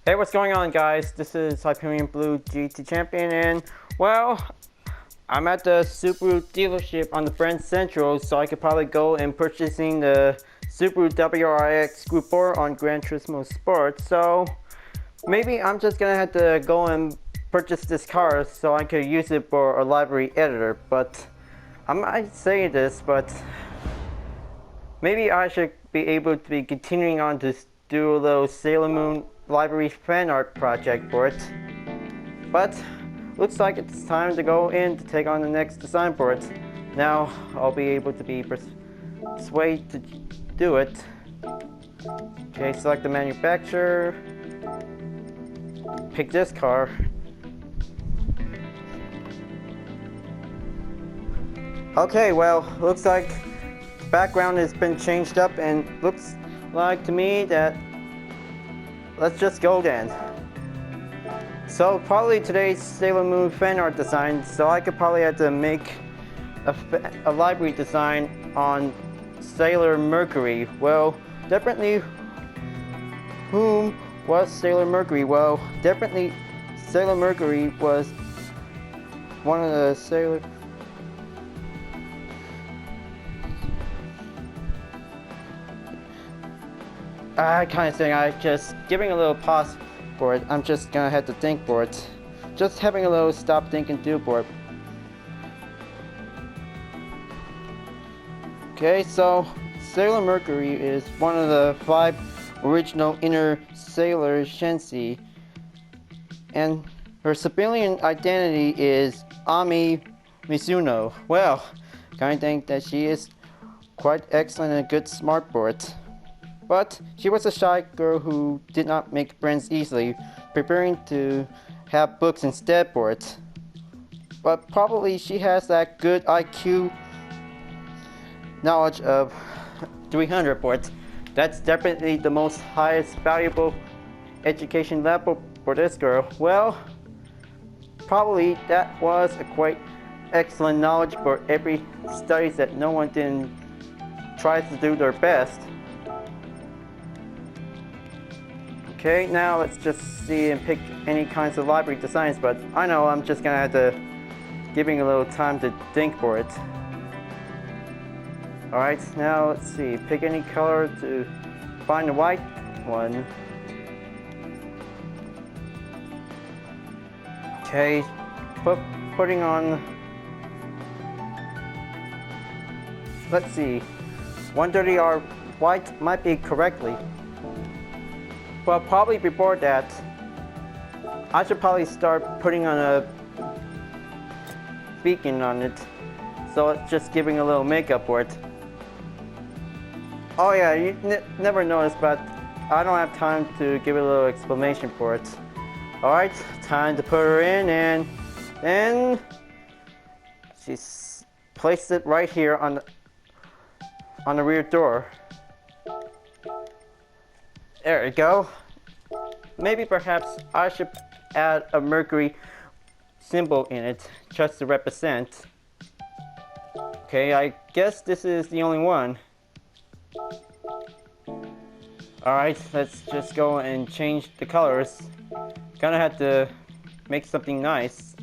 Hey, what's going on, guys? This is Hyperion-Blue-GT champion, and well, I'm at the Subaru dealership on the Brand Central, so I could probably go and purchasing the Subaru WRX Gr.4 on Gran Turismo Sport. So maybe I'm just gonna have to go and purchase this car so I could use it for a livery editor. But I might say this, but maybe I should be able to be continuing on to do a little Sailor Moon livery fan art project for it. But looks like it's time to go in to take on the next design for it. Now I'll be able to be persuaded to do it. Okay, select the manufacturer. Pick this car. Okay, well, looks like the background has been changed up and looks like to me that let's just go then. So probably today's Sailor Moon fan art design, so I could probably have to make a library design on Sailor Mercury. Well, definitely whom was Sailor Mercury? Well, definitely Sailor Mercury was one of the Sailor... I kind of think I just giving a little pause for it. I'm just gonna have to think for it. Just having a little stop, think, and do for it. Okay, so Sailor Mercury is one of the 5 original inner Sailor senshi, and her civilian identity is Ami Mizuno. Well, kind of think that she is quite excellent and good smart for it. But she was a shy girl who did not make friends easily, preferring to have books instead for it. But probably she has that good IQ knowledge of 300 for it. That's definitely the most highest valuable education level for this girl. Well, probably that was a quite excellent knowledge for every studies that no one didn't try to do their best. Okay, now let's just see and pick any kinds of library designs, but I know I'm just gonna have to giving a little time to think for it. Alright, now let's see, pick any color to find the white one. Okay, putting on, let's see, 130R white might be correctly. Well, probably before that, I should probably start putting on a beacon on it. So it's just giving a little makeup for it. Oh yeah, you never noticed, but I don't have time to give it a little explanation for it. Alright, time to put her in, and then she's placed it right here on the rear door. There we go. Maybe perhaps I should add a Mercury symbol in it just to represent. Okay, I guess this is the only one. Alright, let's just go and change the colors. Gonna have to make something nice.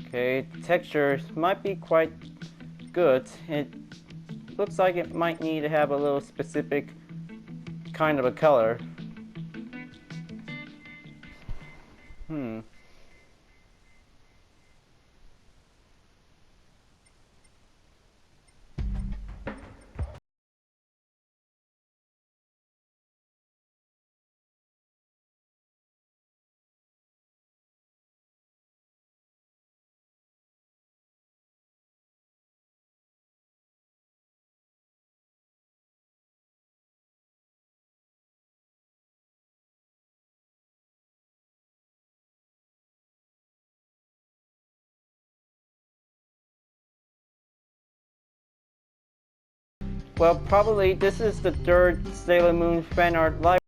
Okay, the texture might be quite good. It looks like it might need to have a little specific kind of a color. Well, probably this is the 3rd Sailor Moon fan art library.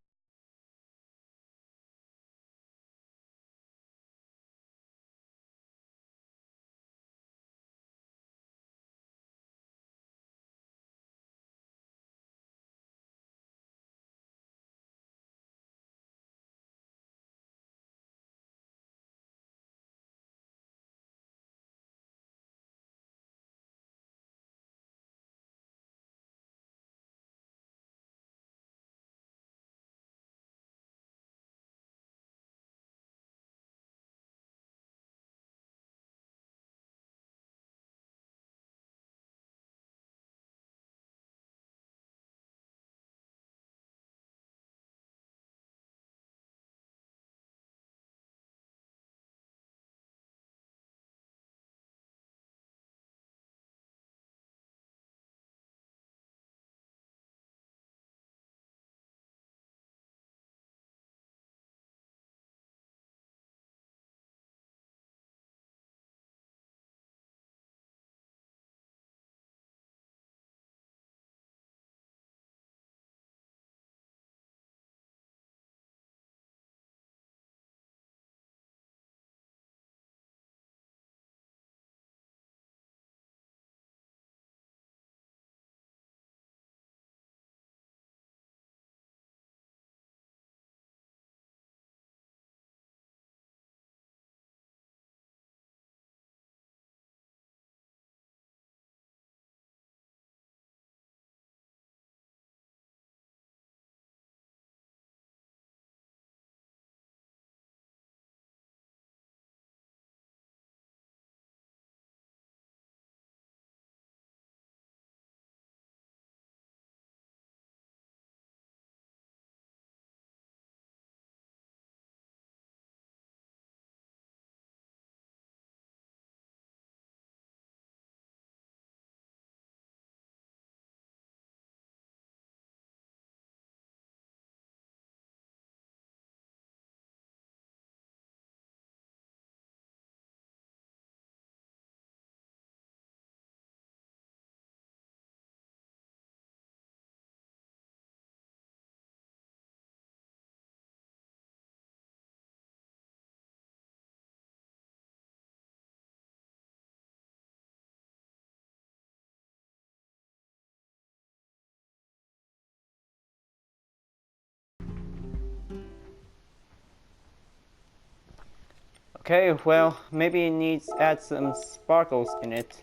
Okay, well, maybe it needs to add some sparkles in it.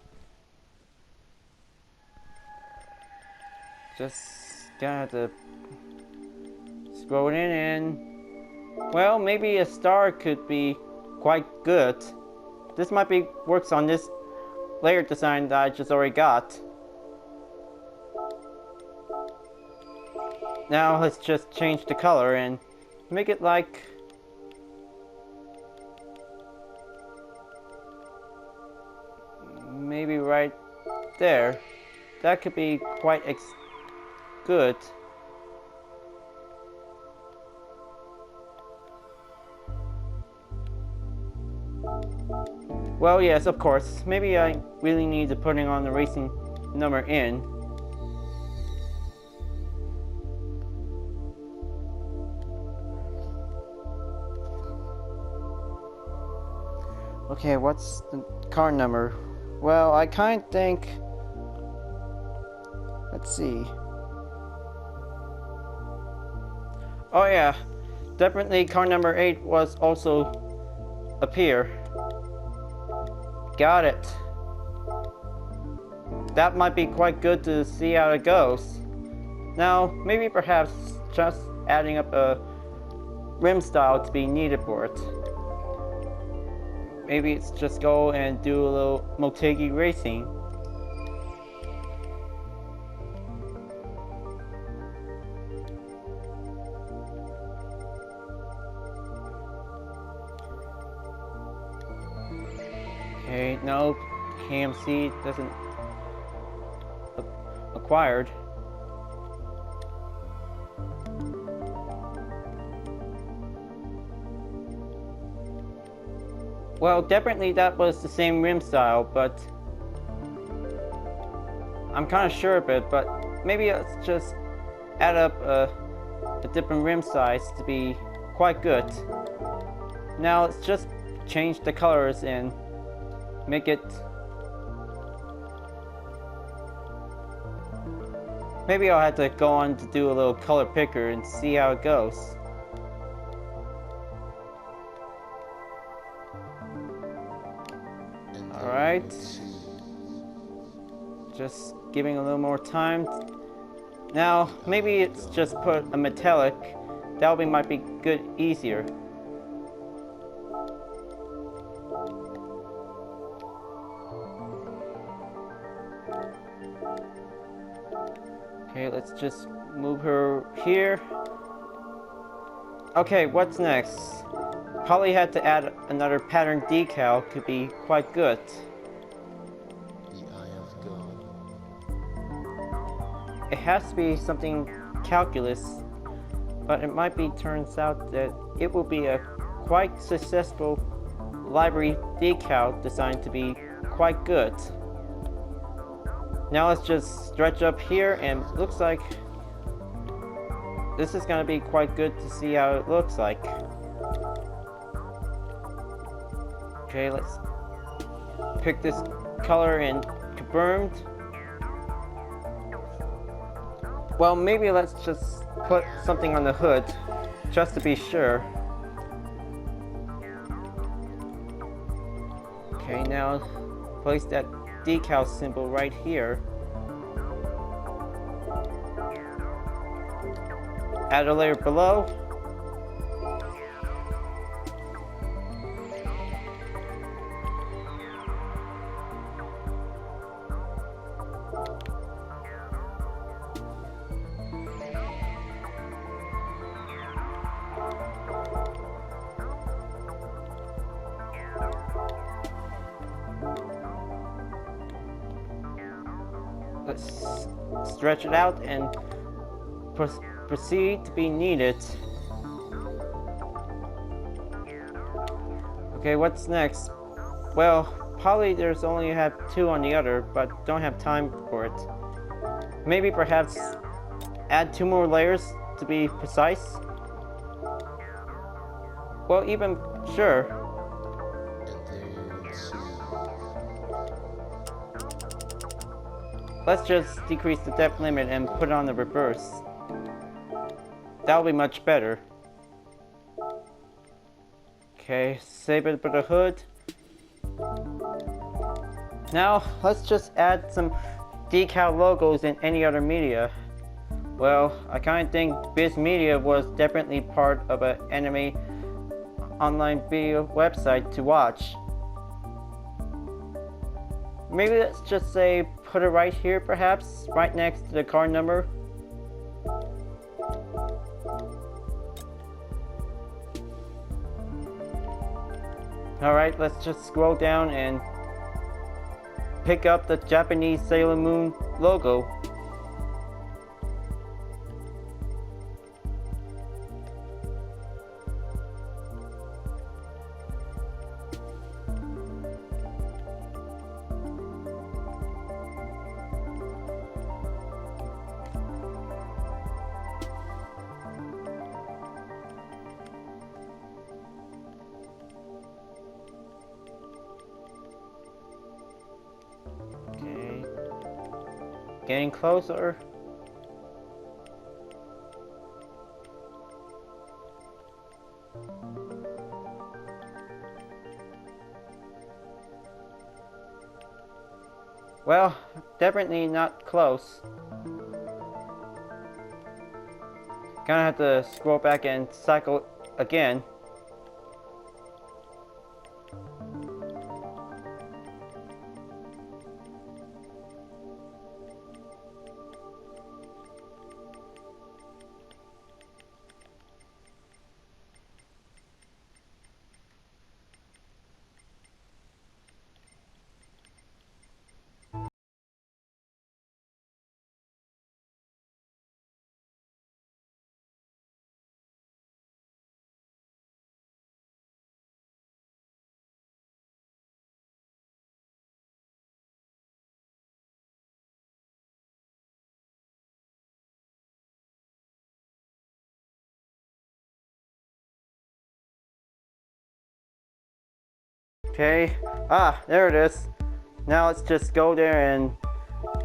Just gonna have to scroll it in and, well, maybe a star could be quite good. This might be works on this layer design that I just already got. Now let's just change the color and make it like maybe right there. That could be quite good. Well, yes, of course. Maybe I really need to putting on the racing number in. Okay, what's the car number? Well, I kind of think... Let's see. Oh yeah, definitely car number 8 was also up here. Got it. That might be quite good to see how it goes. Now, maybe perhaps just adding up a rim style to be needed for it. Maybe it's just go and do a little Motegi racing. Okay, no, KMC doesn't acquired. Well, definitely that was the same rim style, but I'm kind of sure of it, but maybe let's just add up a different rim size to be quite good. Now let's just change the colors and make it... Maybe I'll have to go on to do a little color picker and see how it goes. Alright. Just giving a little more time. Now, maybe it's just put a metallic. That might be good, easier. Okay, let's just move her here. Okay, what's next? Probably had to add another pattern decal, could be quite good. The eye of God. It has to be something calculus, but it might be turns out that it will be a quite successful livery decal designed to be quite good. Now let's just stretch up here, and looks like this is gonna be quite good to see how it looks like. Okay, let's pick this color and confirmed. Well, maybe let's just put something on the hood, just to be sure. Okay, now place that decal symbol right here. Add a layer below. Let's stretch it out and proceed to be kneaded. Okay, what's next? Well, probably there's only have 2 on the other, but don't have time for it. Maybe perhaps add 2 more layers to be precise. Well, even sure. Let's just decrease the depth limit and put it on the reverse. That'll be much better. Okay, save it for the hood. Now, let's just add some decal logos in any other media. Well, I kind of think Biz Media was definitely part of an anime online video website to watch. Maybe let's just say put it right here perhaps, right next to the car number. Alright, let's just scroll down and pick up the Japanese Sailor Moon logo. Okay, getting closer. Well, definitely not close. Gonna have to scroll back and cycle again. Okay, there it is. Now let's just go there and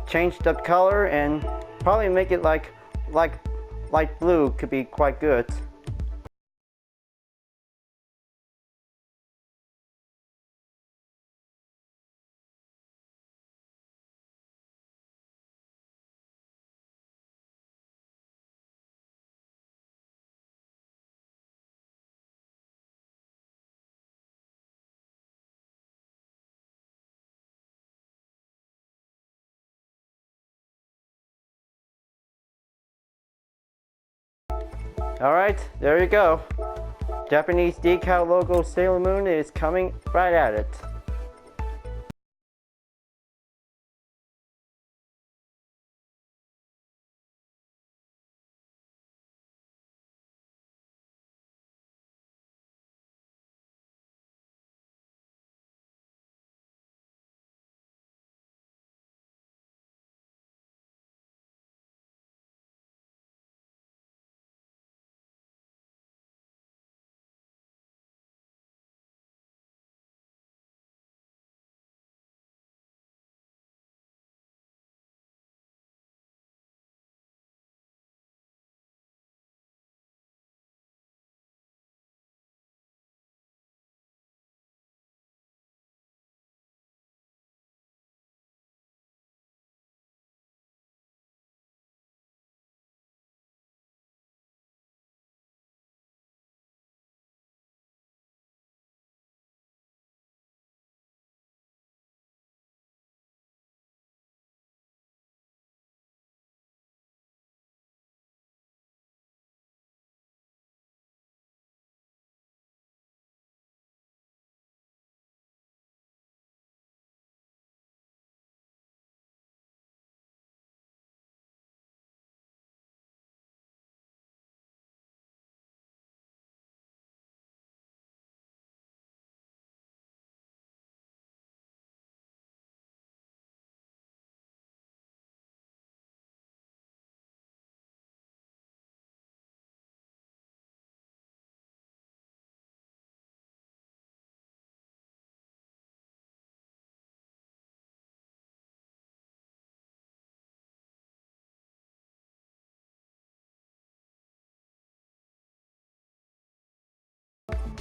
change the color and probably make it like light blue could be quite good. Alright, there you go. Japanese decal logo Sailor Moon is coming right at it.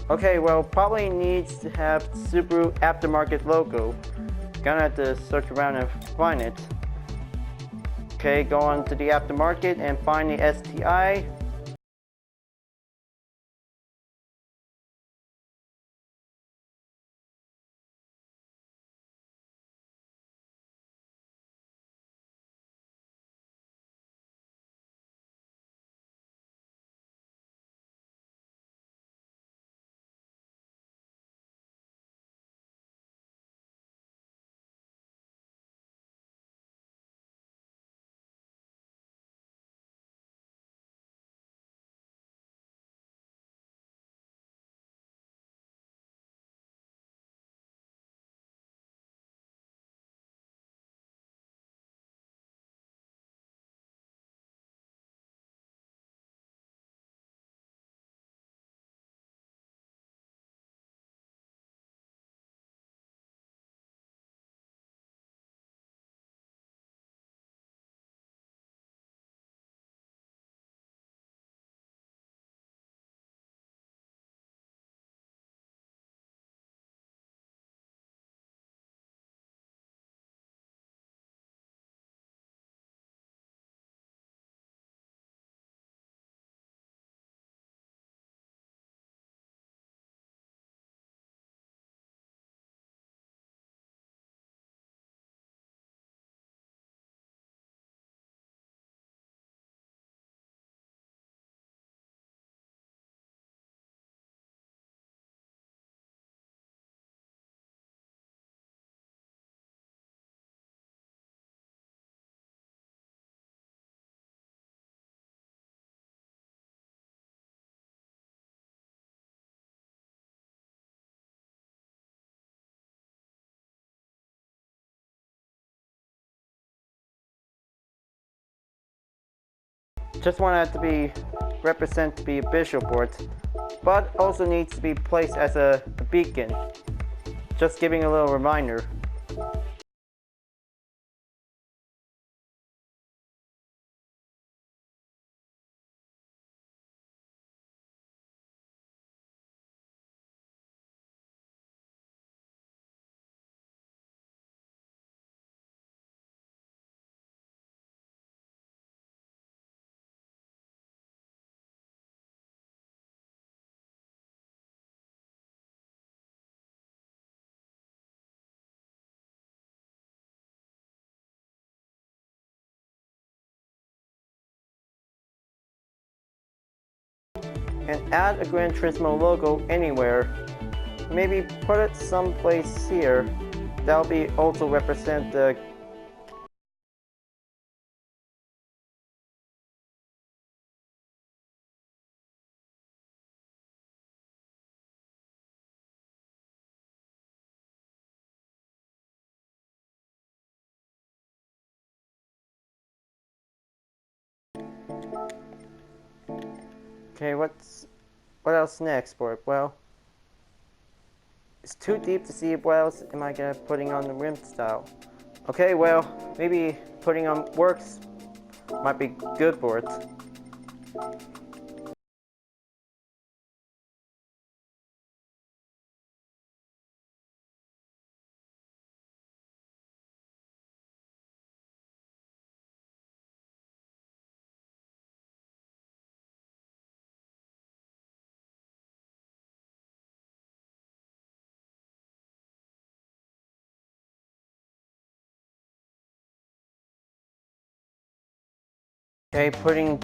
Okay, well, probably needs to have Subaru aftermarket logo. Gonna have to search around and find it. Okay, go on to the aftermarket and find the STI. Just want it to be represent to be a visual board, but also needs to be placed as a beacon. Just giving a little reminder. And add a Gran Turismo logo anywhere. Maybe put it someplace here. That'll be also represent the Okay, what else next for it? Well, it's too deep to see what else am I gonna putting on the rim style. Okay, well, maybe putting on works might be good for it. Okay, putting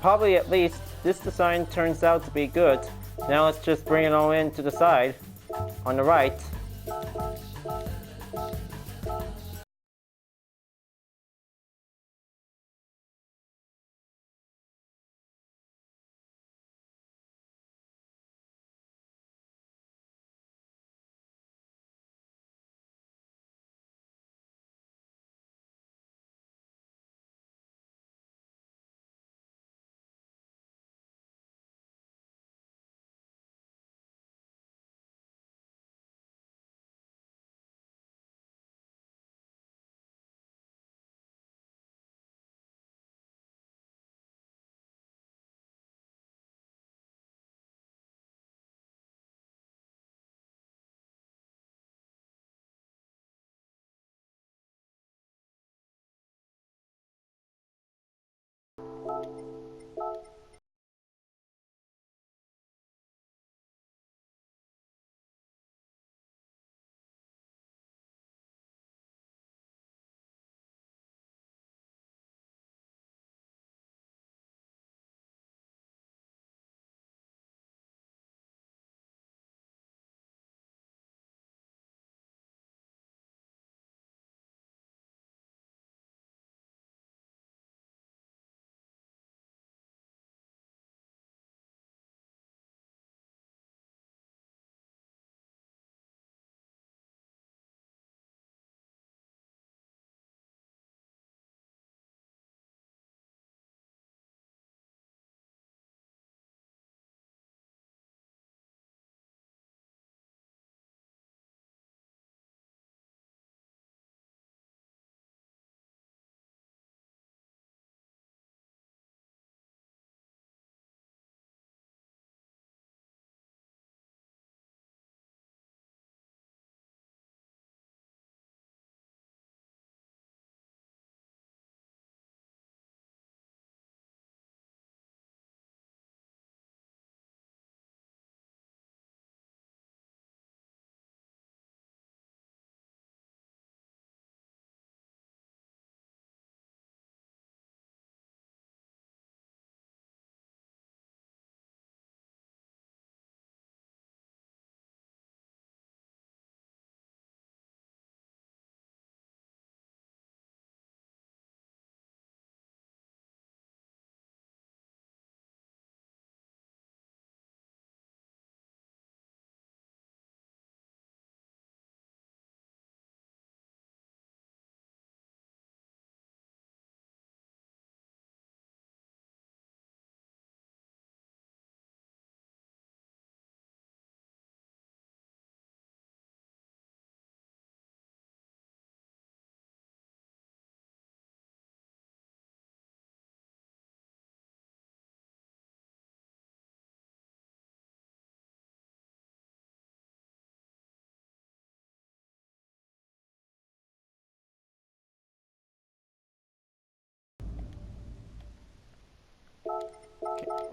probably at least this design turns out to be good. Now let's just bring it all in to the side on the right.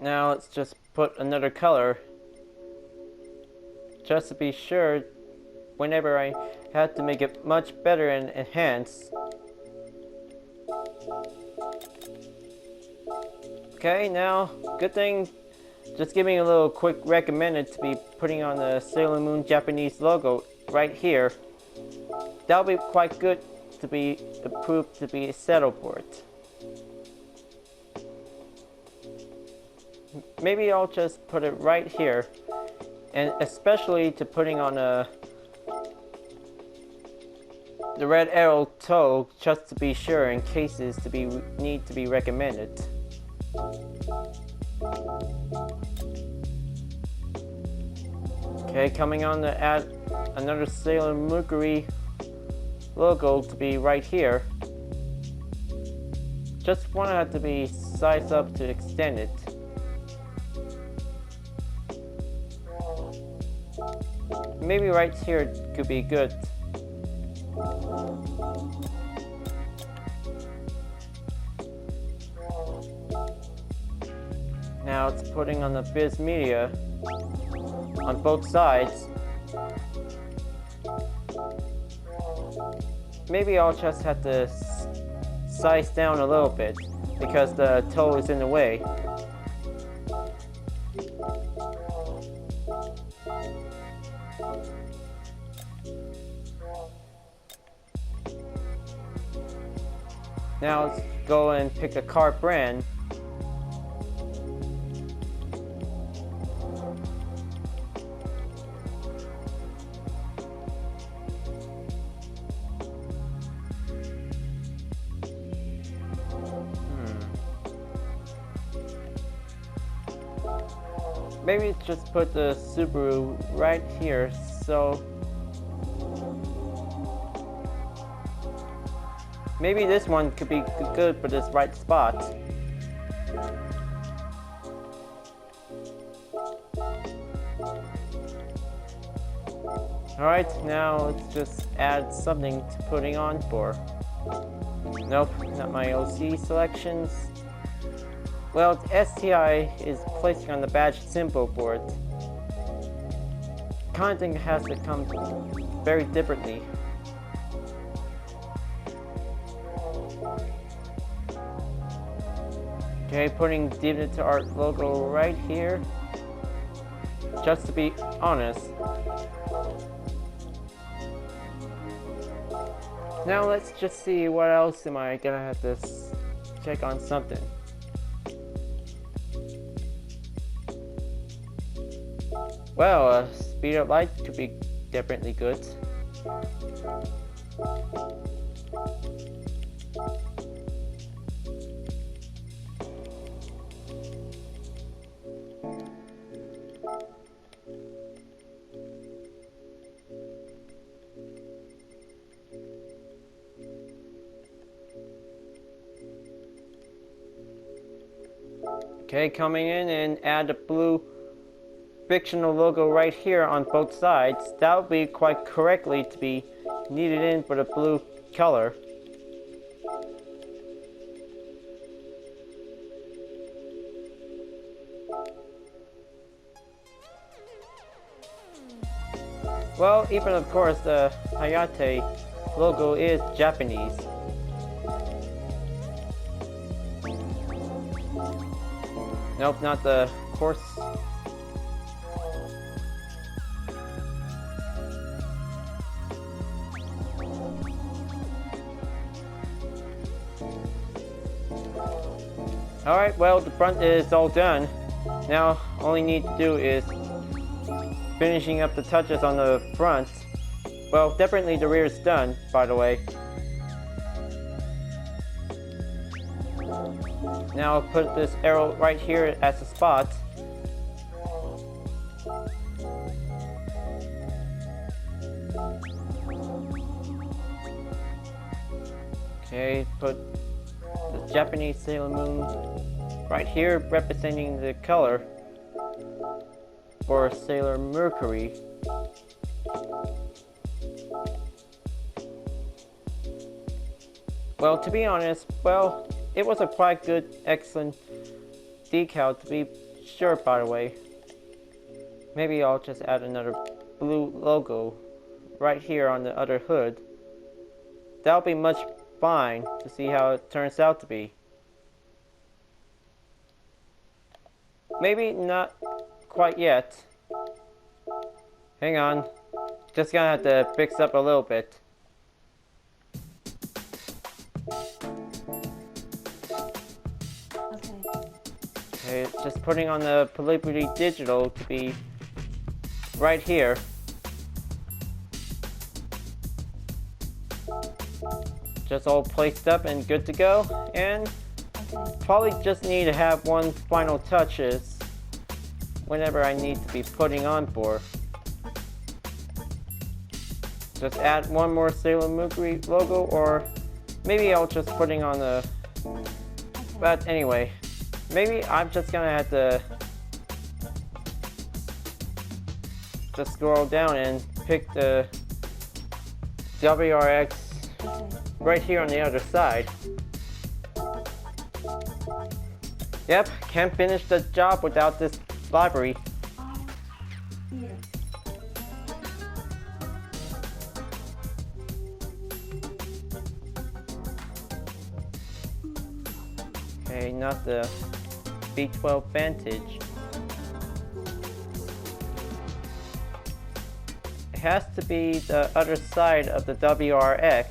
Now let's just put another color, just to be sure whenever I have to make it much better and enhance. Okay, now, good thing, just giving a little quick recommended to be putting on the Sailor Moon Japanese logo right here. That'll be quite good to be approved to be a saddle board. Maybe I'll just put it right here, and especially to putting on the red arrow toe, just to be sure in cases to be need to be recommended. Okay, coming on to add another Sailor Mercury logo to be right here. Just want it to be sized up to extend it. Maybe right here could be good. Now it's putting on the Biz Media on both sides. Maybe I'll just have to size down a little bit because the toe is in the way. Now let's go and pick a car brand. Maybe just put the Subaru right here, so maybe this one could be good for this right spot. Alright, now let's just add something to putting on for. Nope, not my OC selections. Well, STI is placing on the badge symbol for it. Content has to come very differently. Okay, putting Divinity Art logo right here. Just to be honest. Now let's just see what else am I gonna have to check on something. Well, speed up light could be definitely good. Okay, coming in and add the blue fictional logo right here on both sides. That would be quite correctly to be needed in for the blue color. Well, even of course the Hayate logo is Japanese. Nope, not the course. Alright, well, the front is all done. Now, all you need to do is finishing up the touches on the front. Well, definitely the rear is done, by the way. Now I'll put this arrow right here as a spot. Okay, put the Japanese Sailor Moon right here, representing the color for Sailor Mercury. Well, to be honest, well, it was a quite good, excellent decal to be sure, by the way. Maybe I'll just add another blue logo right here on the other hood. That'll be much fine to see how it turns out to be. Maybe not quite yet. Hang on. Just gonna have to fix up a little bit. Okay, just putting on the Livery digital to be right here. Just all placed up and good to go. And probably just need to have one final touches whenever I need to be putting on for. Just add one more Sailor Mercury logo, or maybe I'll just putting on the. But anyway. Maybe I'm just gonna have to just scroll down and pick the WRX right here on the other side. Yep, can't finish the job without this livery. Okay, not the B12 Vantage. It has to be the other side of the WRX.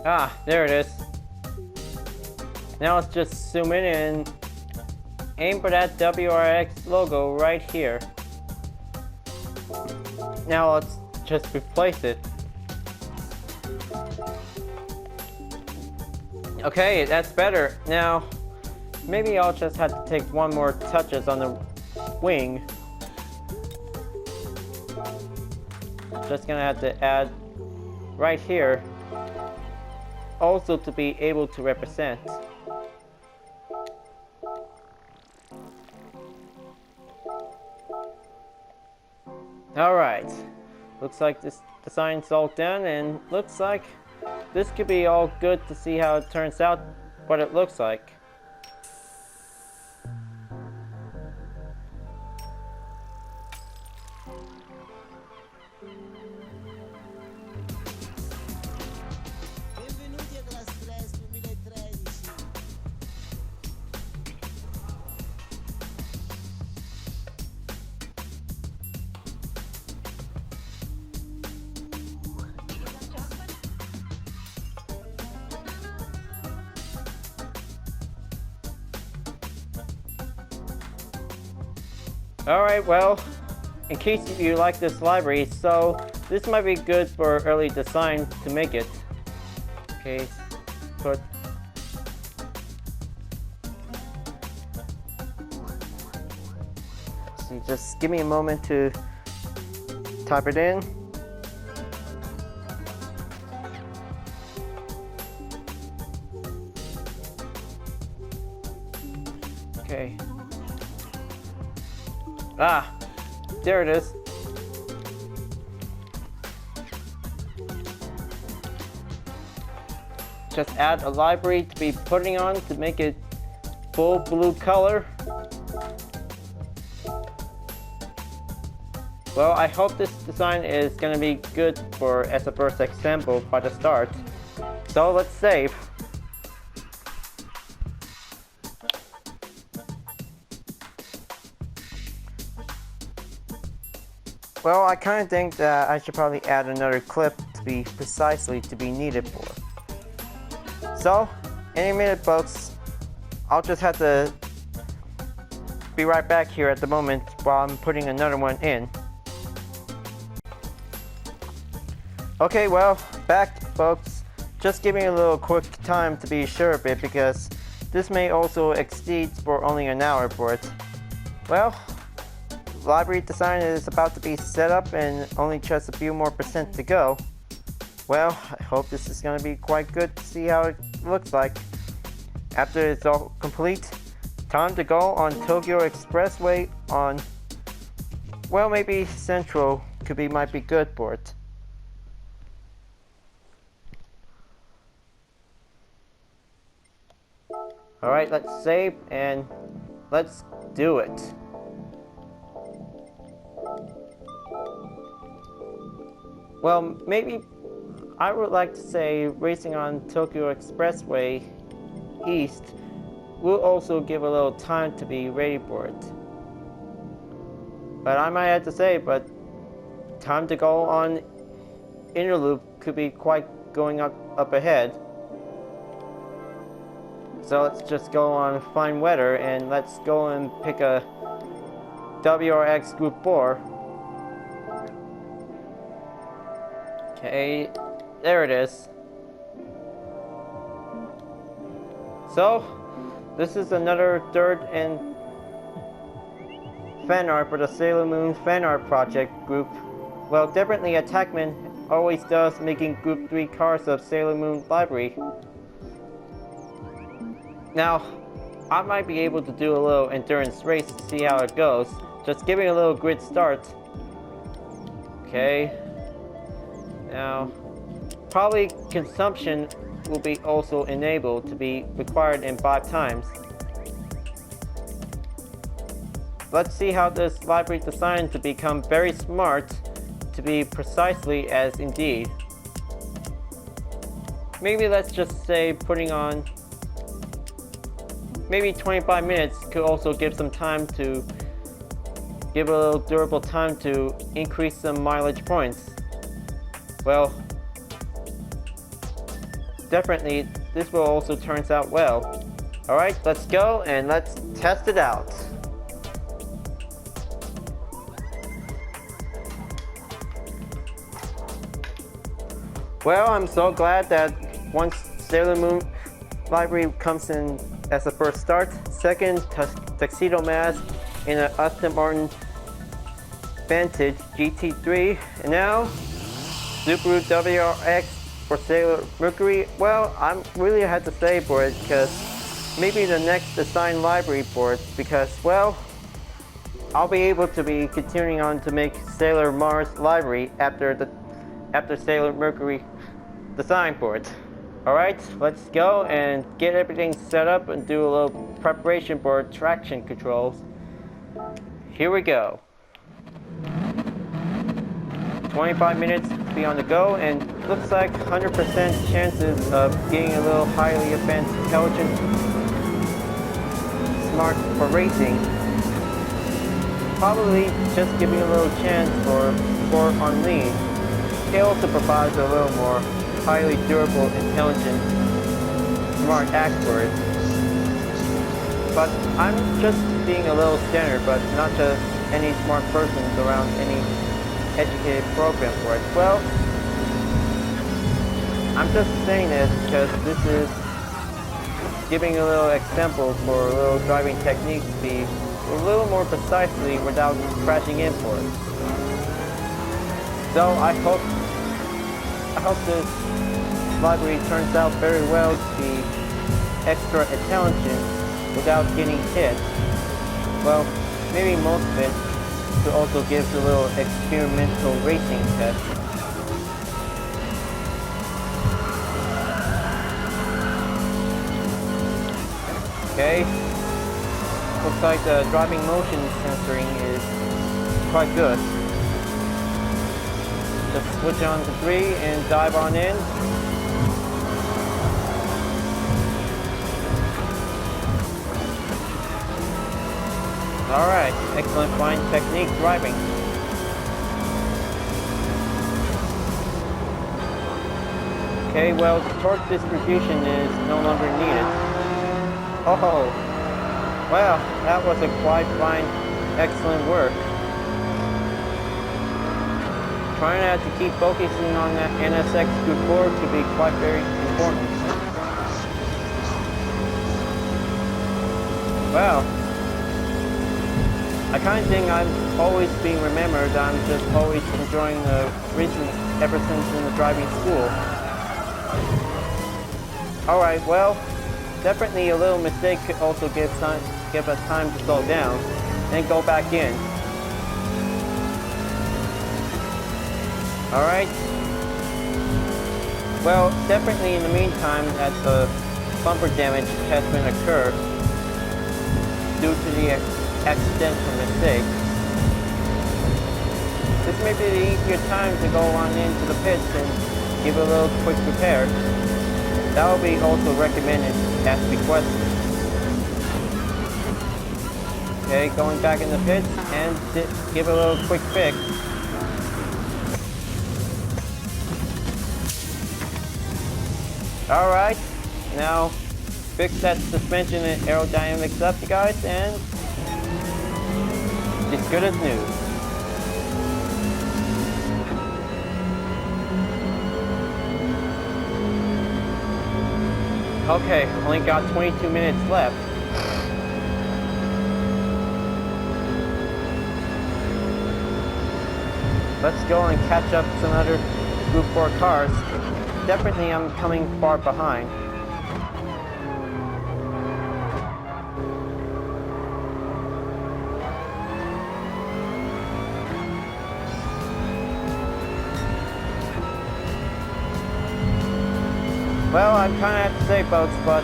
Ah, there it is. Now let's just zoom in and aim for that WRX logo right here. Now let's just replace it. Okay, that's better. Now, maybe I'll just have to take one more touches on the wing. Just gonna have to add right here, also to be able to represent. Alright, looks like this design's all done, and looks like this could be all good to see how it turns out, what it looks like. Alright, well, in case you like this library, so this might be good for early design to make it. Okay, put. So just give me a moment to type it in. Okay. Ah, there it is. Just add a library to be putting on to make it full blue color. Well, I hope this design is going to be good for as a first example by the start. So let's save. Well, I kind of think that I should probably add another clip to be precisely to be needed for. So, any minute folks, I'll just have to be right back here at the moment while I'm putting another one in. Okay, well, back folks, just giving a little quick time to be sure of it because this may also exceed for only an hour for it. Well, library design is about to be set up and only just a few more % to go. Well, I hope this is going to be quite good to see how it looks like. After it's all complete, time to go on Tokyo Expressway on, well, maybe Central might be good for it. Alright, let's save and let's do it. Well, maybe I would like to say racing on Tokyo Expressway East will also give a little time to be ready for it. But I might have to say, but time to go on Inner Loop could be quite going up ahead. So let's just go on fine weather and let's go and pick a WRX Gr.4. Okay, there it is. So, this is another third and fan art for the Sailor Moon fan art project group. Well, definitely Attackman always does making Group 3 cars of Sailor Moon library. Now, I might be able to do a little endurance race to see how it goes. Just giving a little grid start. Okay. Now, probably consumption will be also enabled to be required in 5 times. Let's see how this library designed to become very smart to be precisely as indeed. maybe let's just say putting on maybe 25 minutes could also give some time to give a little durable time to increase some mileage points. Well, definitely this will also turns out well. Alright, let's go and let's test it out. Well, I'm so glad that once Sailor Moon Livery comes in as the first start, second tuxedo mask in an Aston Martin Vantage GT3, and now Subaru WRX for Sailor Mercury. Well, I'm really had to say for it because maybe the next design livery for it, because well, I'll be able to be continuing on to make Sailor Mars livery after Sailor Mercury design for it. Alright, let's go and get everything set up and do a little preparation for traction controls. Here we go. 25 minutes to be on the go, and looks like 100% chances of getting a little highly advanced intelligent smart for racing. Probably just giving a little chance for sport on lead. It also provides a little more highly durable, intelligent, smart act for it. But I'm just being a little standard, but not just any smart persons around any educated program for it. Well, I'm just saying this because this is giving a little example for a little driving technique to be a little more precisely without crashing in for it. So I hope this library turns out very well to be extra intelligent without getting hit. Well, maybe most of it could also give a little experimental racing test. Okay, looks like the driving motion sensoring is quite good. Just switch on to 3 and dive on in. Alright, excellent fine technique driving. Okay, well, torque distribution is no longer needed. Oh, well, that was a quite fine, excellent work. Trying out to keep focusing on that NSX Gr.4 could be quite very important. Well, I kind of think I'm always being remembered. I'm just always enjoying the racing ever since in the driving school. Alright, well, definitely a little mistake could also give us time to slow down and go back in. Alright. Well, definitely in the meantime that the bumper damage has been occurred due to the accidental mistake. This may be the easier time to go on into the pits and give a little quick repair. That will be also recommended as requested. Okay, going back in the pits and give a little quick fix. Alright, now fix that suspension and aerodynamics up, you guys, and it's good as new. Okay, only got 22 minutes left. Let's go and catch up some other Group 4 cars. Definitely I'm coming far behind. Well, I kind of have to say, folks, but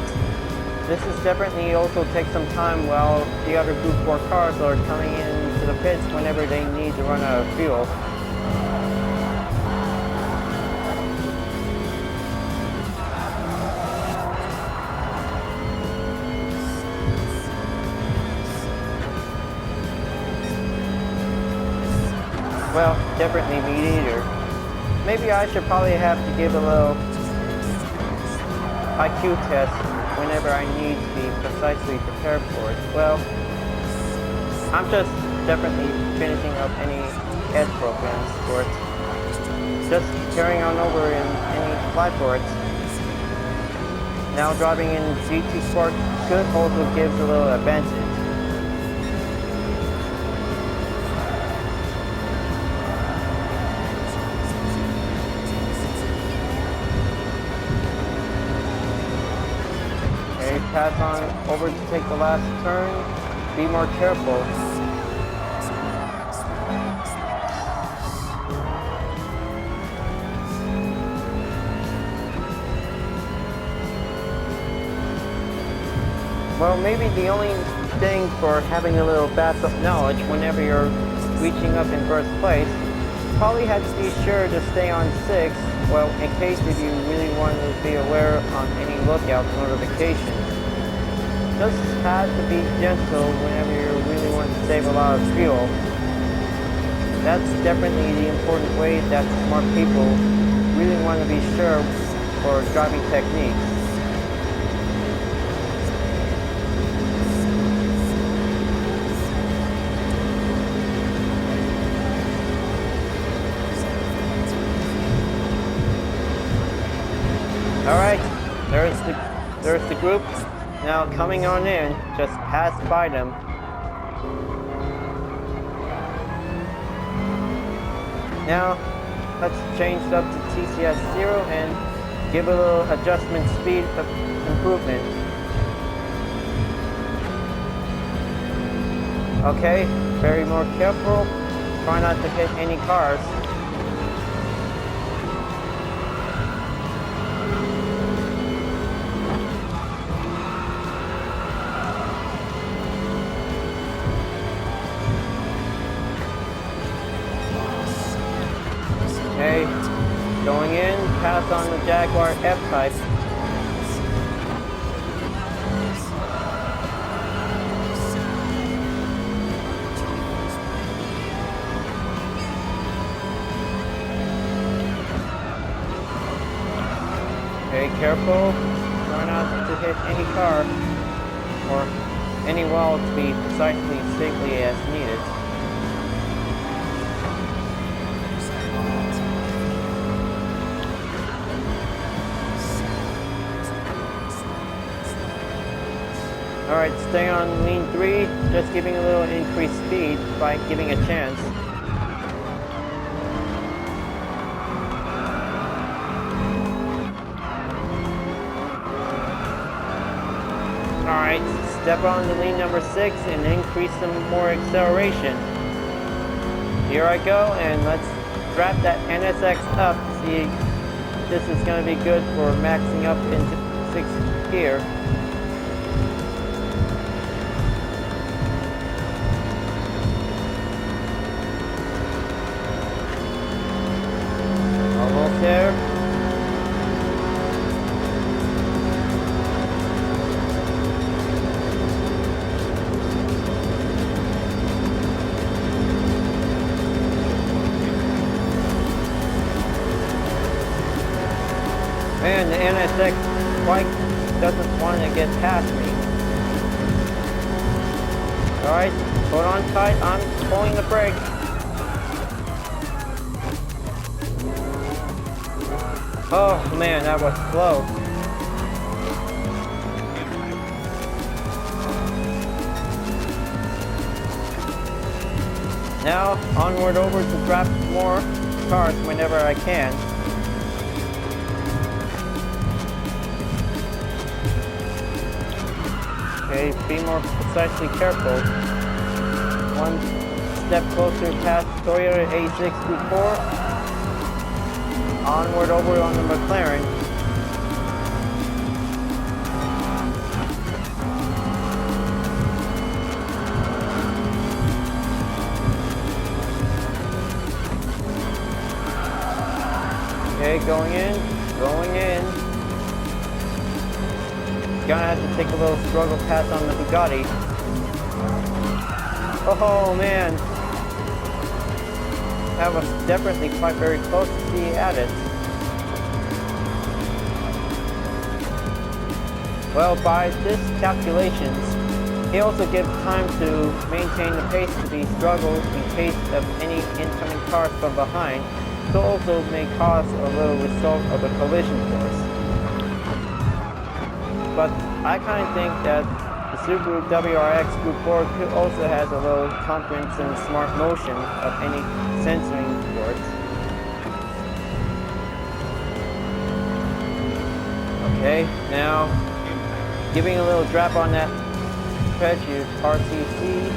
this is definitely also take some time while the other Group 4 cars are coming into the pits whenever they need to run out of fuel. well, definitely me either. Maybe I should probably have to give a little IQ test whenever I need to be precisely prepared for it. Well, I'm just definitely finishing up any edge programs for it. Just carrying on over in any fly for it. Now driving in GT Sport could also gives a little advantage. Okay, pass on over to take the last turn. Be more careful. Well, maybe the only thing for having a little backup knowledge whenever you're reaching up in first place, probably have to be sure to stay on 6, well, in case if you really want to be aware on any lookout notifications. Just have to be gentle whenever you really want to save a lot of fuel. That's definitely the important way that smart people really want to be sure for driving techniques. Alright, there's the group. Now coming on in, just pass by them. Now, let's change up to TCS 0 and give a little adjustment speed of improvement. Okay, very more careful. Try not to hit any cars. Okay, going in, pass on the Jaguar F-Type. Okay, careful, try not to hit any car or any wall to be precisely safely as needed. Alright, stay on lean 3, just giving a little increased speed by giving a chance. Alright, step on the lean number 6 and increase some more acceleration. Here I go, and let's wrap that NSX up. See, this is going to be good for maxing up into 6th gear. Almost there. Man, the NSX quite doesn't want to get past me. Alright, hold on tight, I'm pulling the brake. Oh man, that was slow. Now, onward over to grab more cars whenever I can. Okay, be more precisely careful. One step closer past Toyota A6 Gr.4. Onward over on the McLaren. Okay, going in. Gonna have to take a little struggle pass on the Bugatti. Oh man. that was definitely quite very close to be added. Well, by this calculations, he also gives time to maintain the pace to be struggled in case of any incoming cars from behind, so also may cause a little result of a collision force. But I kind of think that the Subaru WRX Gr.4 could also has a little confidence in smart motion of any sensoring ports. Okay, now giving a little drop on that prejudice RCC.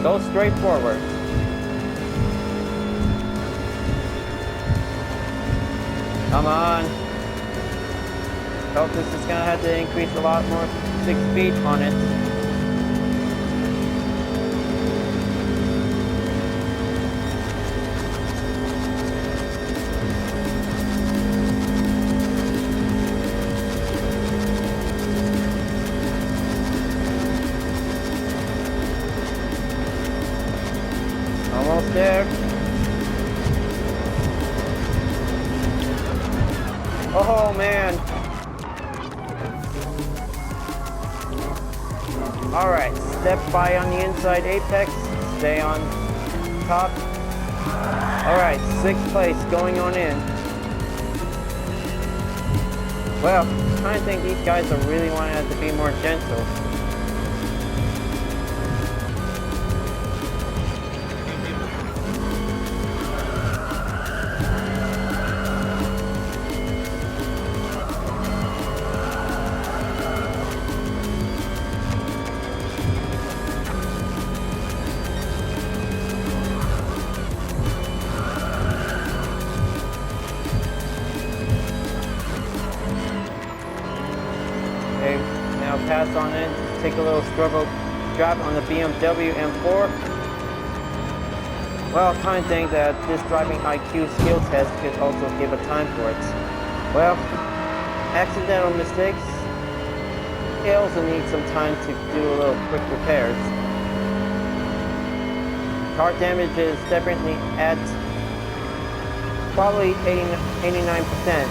Go straight forward. Come on. Oh, this is gonna have to increase a lot more 6 speed on it. Almost there. Oh man. Alright, step by on the inside apex, stay on top. Alright, 6th place going on in. Well, I kind of think these guys are really wanting to be more gentle. Okay, now pass on in, take a little struggle drop on the BMW M4. Well, I kind of think that this driving IQ skill test could also give a time for it. Well, accidental mistakes, it also needs some time to do a little quick repairs. Car damage is definitely at probably 89%.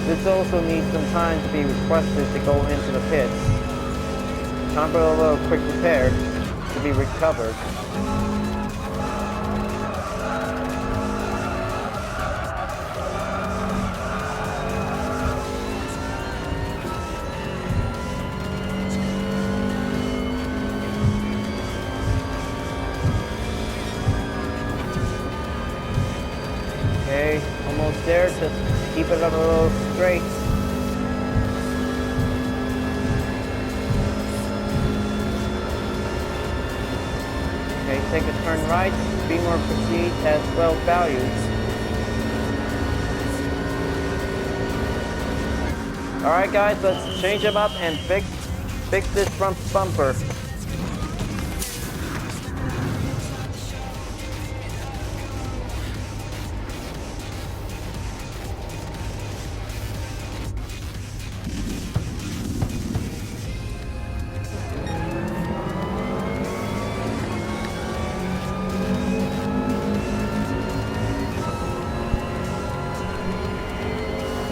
This also needs some time to be requested to go into the pits. Time for a little quick repair to be recovered. Okay, almost there. Just keep it up a little straight. Okay, take a turn right. Be more proceed as 12 values. Alright guys, let's change them up and fix this front bumper.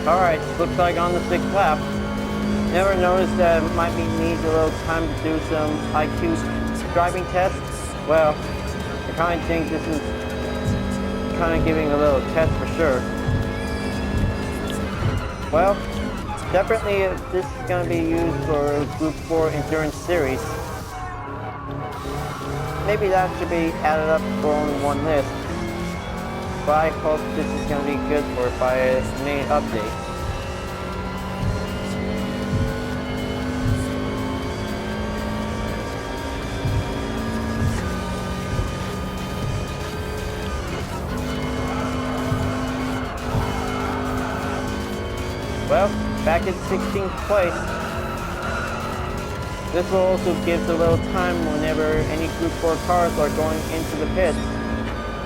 Alright, looks like on the 6th lap. Never noticed that it might need a little time to do some IQ driving tests. Well, I kind of think this is kind of giving a little test for sure. Well, definitely this is going to be used for Group 4 Endurance Series. Maybe that should be added up for only one list. But I hope this is going to be good for it by a main update. Well, back at 16th place. This will also give a little time whenever any Group 4 cars are going into the pits.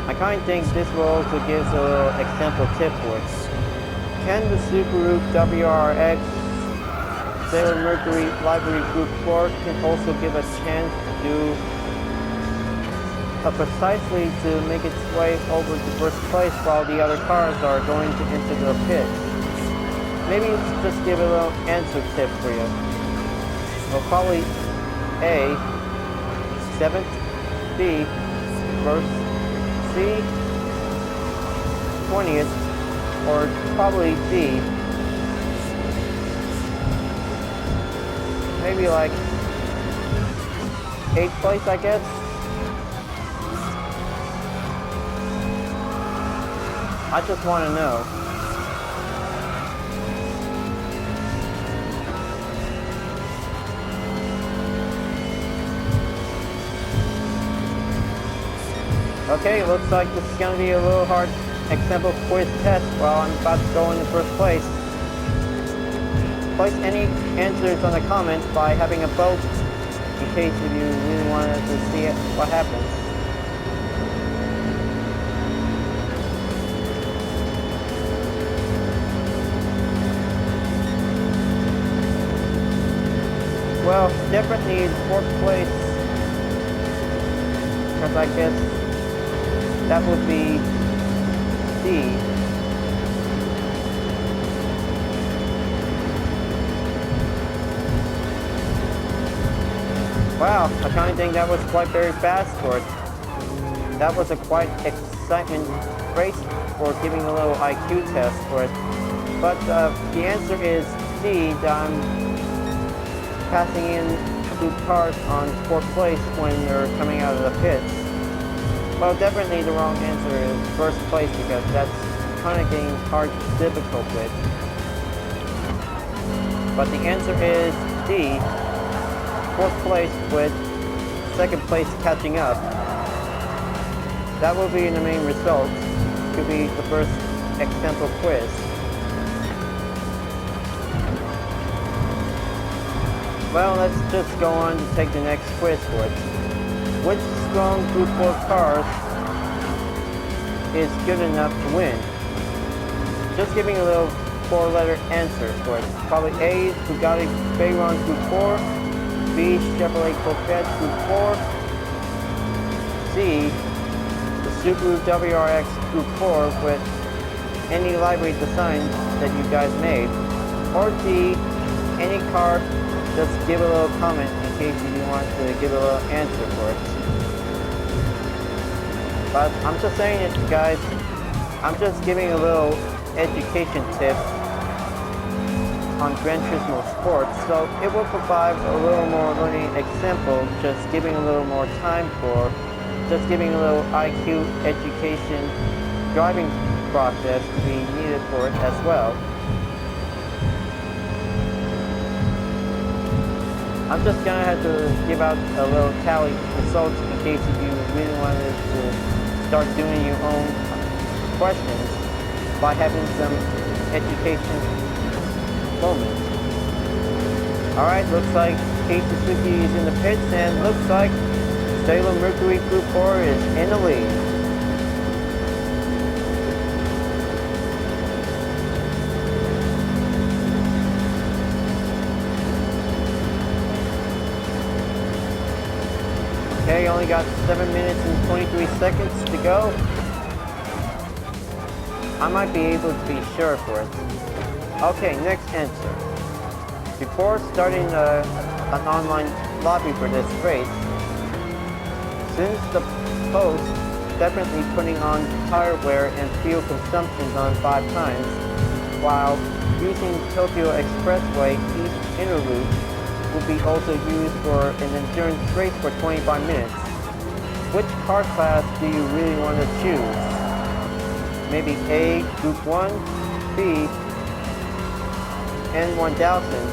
I kind of think this will also give a little example tip for it. Can the Subaru WRX Mercury Livery Group 4 can also give a chance to do precisely to make its way over to first place while the other cars are going to enter the pit. Maybe just give a little answer tip for you. Well, probably A, 7th, B, 1st, C, 20th, or probably D. Maybe like 8th place, I guess. I just want to know. Okay, looks like this is going to be a little hard example quiz test while I'm about to go into first place. Place any answers on the comments by having a vote in case if you really wanted to see what happens. Well, definitely 4th place, because I guess that would be D. Wow, I kind of think that was quite very fast for it. That was a quite excitement race for giving a little IQ test for it. But the answer is D, that I'm passing in 2 cars on 4th place when you're coming out of the pits. Well, definitely the wrong answer is 1st place because that's kind of getting hard, difficult with. But the answer is D, 4th place with 2nd place catching up. That will be the main result to be the first example quiz. Well, let's just go on to take the next quiz for it. Which strong Group 4 cars is good enough to win? Just giving a little 4-letter answer for it. Probably A, Bugatti Veyron Gr.4, B, Chevrolet Corvette Gr.4, C, the Subaru WRX Gr.4 with any livery design that you guys made, or D, any car. Just give a little comment in case you want to give a little answer for it. But I'm just saying it, guys. I'm just giving a little education tip on Gran Turismo Sports, so it will provide a little more learning example, just giving a little more time for, just giving a little IQ education driving process to be needed for it as well. I'm just gonna have to give out a little tally results in case if you really wanted to start doing your own questions by having some education moments. Alright, looks like Kate Suzuki is in the pits, and looks like Mercury Gr.4 is in the lead. Okay, only got 7 minutes and 23 seconds to go. I might be able to be sure for it. Okay, next answer. Before starting an online lobby for this race, since the post definitely putting on tire wear and fuel consumptions on 5 times, while using Tokyo Expressway East Inner Route will be also used for an endurance race for 25 minutes. Which car class do you really want to choose? Maybe A, Group 1, B, N1000,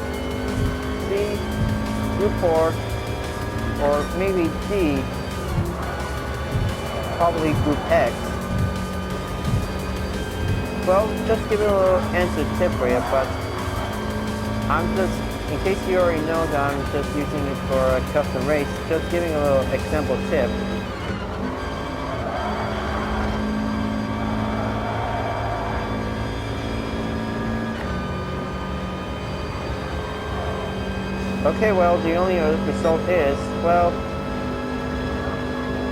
C, Group 4, or maybe D, probably Group X. Well, just give it a little answer tip for you, but I'm just, in case you already know that I'm just using it for a custom race, just giving a little example tip. Okay, well, the only result is, well,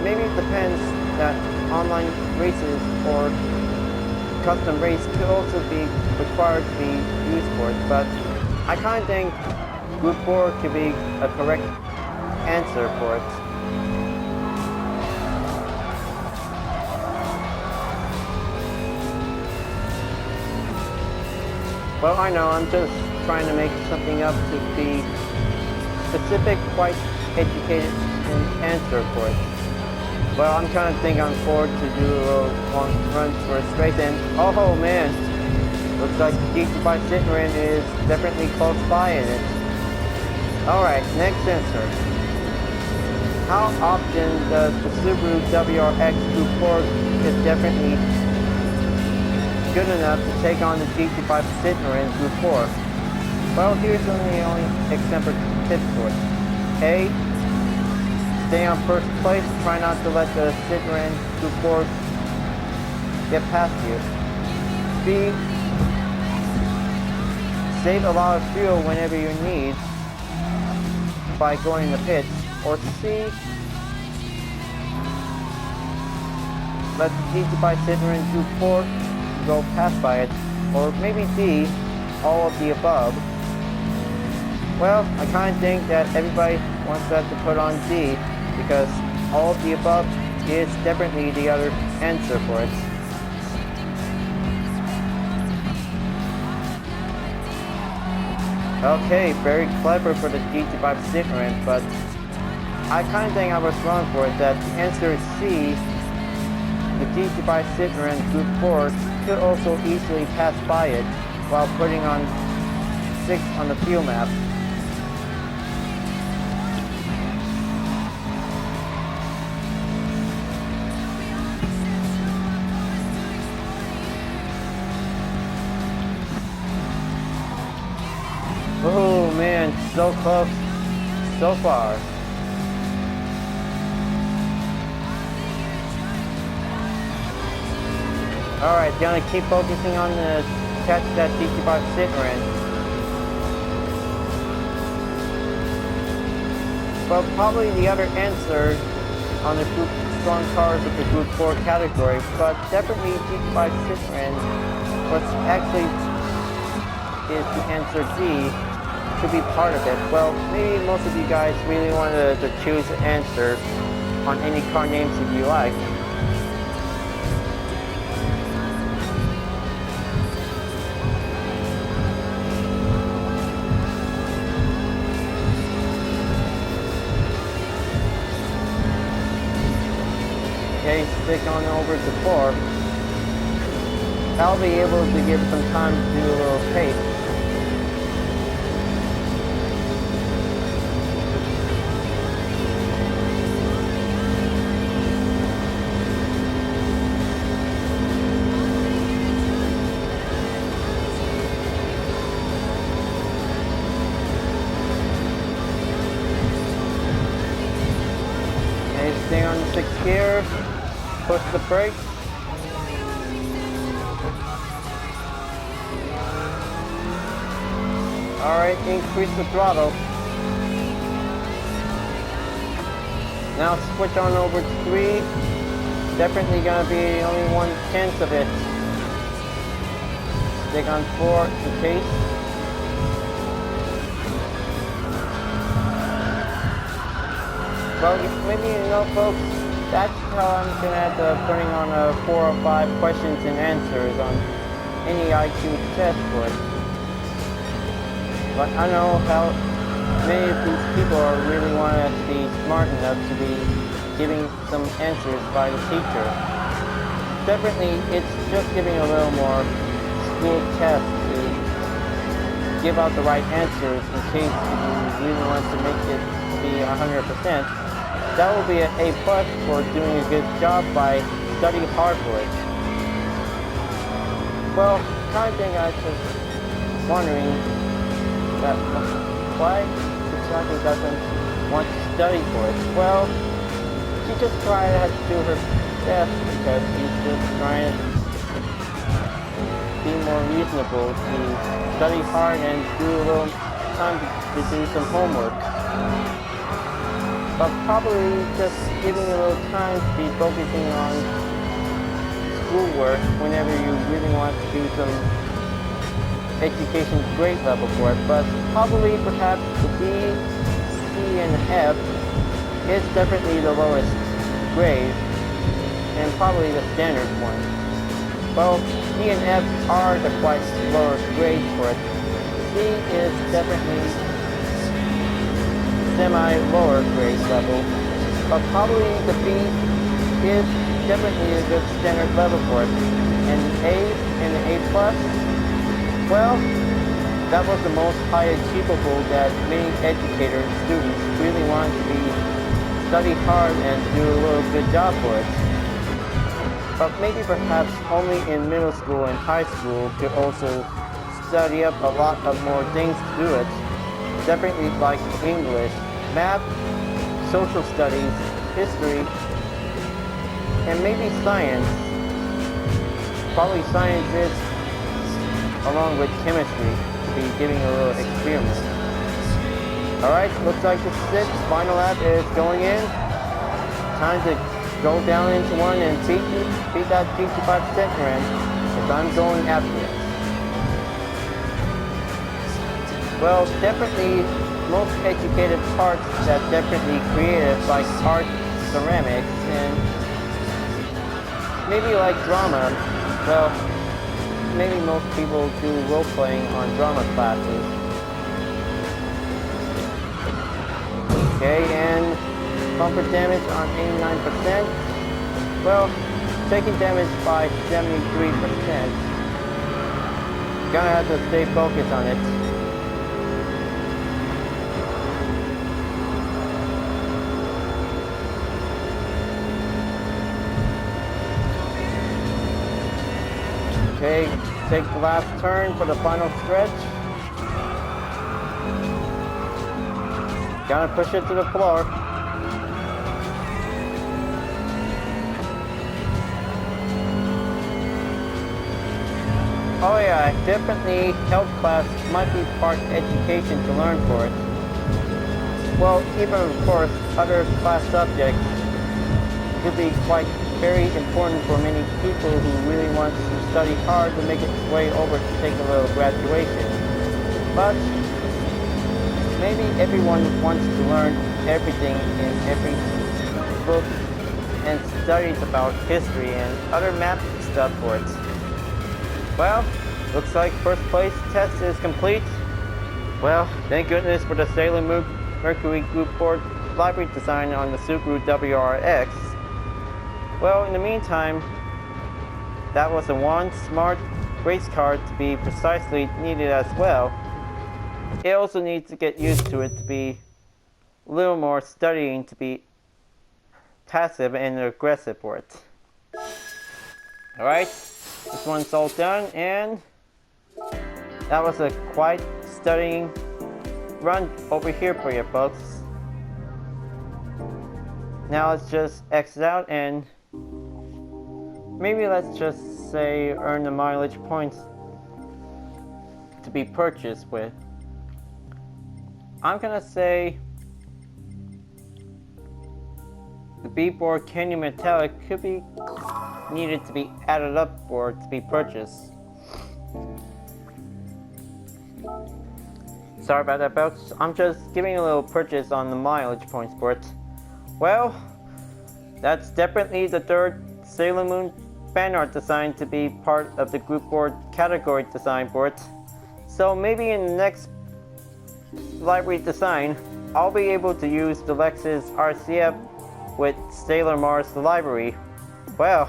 maybe it depends that online races or custom race could also be required to be used for it, but I kind of think Group 4 could be a correct answer for it. Well, I know, I'm just trying to make something up to be specific, quite educated answer for it. Well, I'm kind of thinking on forward to do a little long run for a race, and oh man, looks like the GT5 Citroen is definitely close by in it. Alright, next answer. How often does the Subaru WRX Gr.4 is definitely good enough to take on the GT5 Citroen Gr.4? Well, here's some of the only example tips for it. A. Stay on first place, try not to let the Citroen Gr.4 get past you. B. Save a lot of fuel whenever you need by going to pits. Or C. Let the GT5 Citroen Gr.4 go past by it. Or maybe D. All of the above. Well, I kind of think that everybody wants that to put on D, because all of the above is definitely the other answer for it. Okay, very clever for the GT5 Citroen, but I kind of think I was wrong for it. That the answer is C. The GT5 Citroen Gr.4 could also easily pass by it while putting on 6 on the fuel map. Oh man, so close, so far. Alright, gonna keep focusing on the catch that GT5 Citroen. Well, probably the other answer on the group strong cars of the Group 4 category, but definitely GT5 Citroen, what's actually is the answer D, could be part of it. Well, maybe most of you guys really wanted to choose an answer on any car names that you like. Okay, stick on over to 4. I'll be able to give some time to do a little pace. Okay, stay on the 6th gear. Push the brake. Alright, increase the throttle. Now switch on over to 3. Definitely gonna be only 1/10 of it. Stick on 4 in case. Well, maybe you know, folks, that's how I'm gonna have to putting on 4 or 5 questions and answers on any IQ test for it. But I know how many of these people are really want to be smart enough to be giving some answers by the teacher. Definitely, it's just giving a little more school test to give out the right answers in case if you really want to make it be 100%. That will be an A+ for doing a good job by studying hard for it. Well, kind of thing I was just wondering that why exactly doesn't want to study for it. Well, she just tried to do her best because she's just trying to be more reasonable to study hard and do a little time to do some homework. but probably just giving a little time to be focusing on schoolwork whenever you really want to do some education grade level for it. But probably perhaps the B, C, and F is definitely the lowest grade, and probably the standard one. Well, D and F are the quite lower grades for it. C is definitely semi-lower grade level, but probably the B is definitely a good standard level for it. And A and the A+, well, that was the most high achievable that many educators, students really want to be study hard and do a little good job for it. But maybe perhaps only in middle school and high school could also study up a lot of more things to do it. Definitely like English, math, social studies, history, and maybe science. Probably science is along with chemistry to be giving a little experiment. Alright, looks like the sixth final lap is going in. Time to go down into one and beat that GT5 Ren, because I'm going after it. Well, definitely most educated parts that definitely creative, like art, ceramics, and maybe like drama. Well, maybe most people do role-playing on drama classes. Okay, and bumper damage on 89%. Well, taking damage by 73%. Gonna have to stay focused on it. Okay, take the last turn for the final stretch. Gonna push it to the floor. Oh yeah, definitely health class might be part education to learn for it. Well, even of course, other class subjects could be quite very important for many people who really want to study hard to make its way over to take a little graduation. But maybe everyone wants to learn everything in every book and studies about history and other math stuff for it. Well, looks like first place test is complete. Well, thank goodness for the Sailor Moon Mercury Gr.4 livery design on the Subaru WRX. Well, in the meantime, that was a one smart race car to be precisely needed as well. It also needs to get used to it to be a little more studying to be passive and aggressive for it. Alright, this one's all done, and that was a quite studying run over here for you folks. Now let's just exit out and maybe let's just say earn the mileage points to be purchased with. I'm gonna say the B-board Canyon Metallic could be needed to be added up for to be purchased. Sorry about that folks, I'm just giving a little purchase on the mileage points for it. Well, that's definitely the third Sailor Moon fan art design to be part of the group board category design for it. So maybe in the next library design, I'll be able to use the Lexus RCF with Sailor Mars library. Well,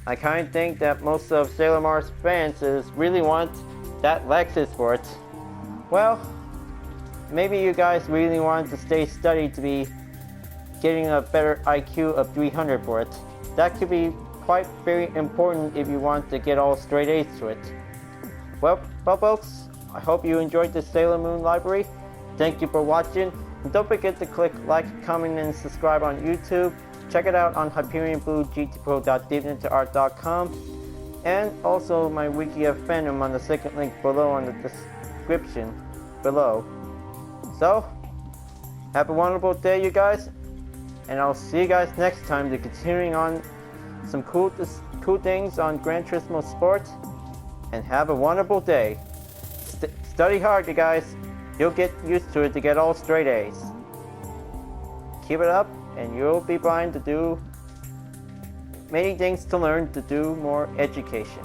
I kind of think that most of Sailor Mars fans really want that Lexus for it. Well, maybe you guys really want to stay study to be getting a better IQ of 300 for it. That could be quite very important if you want to get all straight A's to it. Well folks, I hope you enjoyed this Sailor Moon library. Thank you for watching, and don't forget to click like, comment, and subscribe on YouTube. Check it out on Hyperion-Blue-GT and also my wiki of fandom on the second link below on the description below. So, have a wonderful day you guys, and I'll see you guys next time to continuing on some cool things on Gran Turismo Sport, and have a wonderful day. Study hard, you guys. You'll get used to it to get all straight A's. Keep it up, and you'll be blind to do many things to learn to do more education.